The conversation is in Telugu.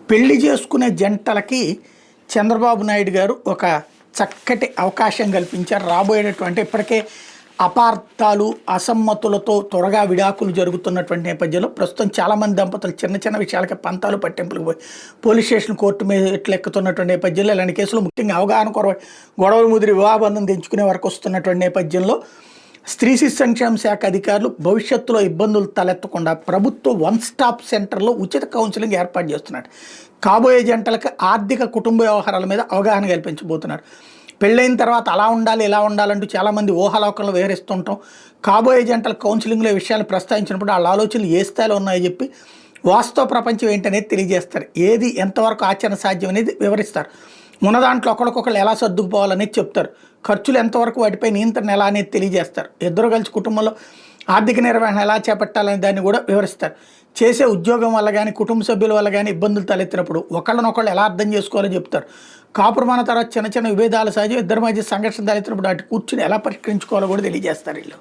పెళ్లి చేసుకునే జంటలకి చంద్రబాబు నాయుడు గారు ఒక చక్కటి అవకాశం కల్పించారు. రాబోయేటటువంటి ఇప్పటికే అపార్థాలు అసమ్మతులతో త్వరగా విడాకులు జరుగుతున్నటువంటి నేపథ్యంలో ప్రస్తుతం చాలామంది దంపతులు చిన్న చిన్న విషయాలకి పంతాలు పట్టింపులకు పోయి పోలీస్ స్టేషన్ కోర్టు మీద ఎక్కుతున్నటువంటి నేపథ్యంలో ఇలాంటి కేసులు ముఖ్యంగా అవగాహన కొరవ గొడవలు ముదిరి వివాహబంధం తెంచుకునే వరకు వస్తున్నటువంటి నేపథ్యంలో స్త్రీ శిశు సంక్షేమ శాఖ అధికారులు భవిష్యత్తులో ఇబ్బందులు తలెత్తకుండా ప్రభుత్వ వన్ స్టాప్ సెంటర్లో ఉచిత కౌన్సిలింగ్ ఏర్పాటు చేస్తున్నారు. కాబోయే జంటలకు ఆర్థిక కుటుంబ వ్యవహారాల మీద అవగాహన కల్పించబోతున్నారు. పెళ్ళైన తర్వాత అలా ఉండాలి ఇలా ఉండాలంటూ చాలామంది ఊహాలోకంలో వివరిస్తుంటాం. కాబోయే జంటల కౌన్సిలింగ్లో విషయాలు ప్రస్తావించినప్పుడు వాళ్ళ ఆలోచనలు ఏ స్థాయిలో ఉన్నాయో చెప్పి వాస్తవ ప్రపంచం ఏంటనేది తెలియజేస్తారు. ఏది ఎంతవరకు ఆచరణ సాధ్యం అనేది వివరిస్తారు. ఉన్న దాంట్లో ఒకరికొకరు ఎలా సర్దుకుపోవాలనేది చెప్తారు. ఖర్చులు ఎంతవరకు వాటిపై నియంత్రణ ఎలా అనేది తెలియజేస్తారు. ఇద్దరు కలిసి కుటుంబంలో ఆర్థిక నిర్వహణ ఎలా చేపట్టాలనే దాన్ని కూడా వివరిస్తారు. చేసే ఉద్యోగం వల్ల కానీ కుటుంబ సభ్యుల వల్ల కానీ ఇబ్బందులు తలెత్తినప్పుడు ఒకళ్ళనొకళ్ళు ఎలా అర్థం చేసుకోవాలని చెప్తారు. కాపురమైన తర్వాత చిన్న చిన్న విభేదాలు సహజం. ఇద్దరి మధ్య సంఘర్షణ తలెత్తినప్పుడు అటు కూర్చుని ఎలా పరిష్కరించుకోవాలో కూడా తెలియజేస్తారు వీళ్ళు.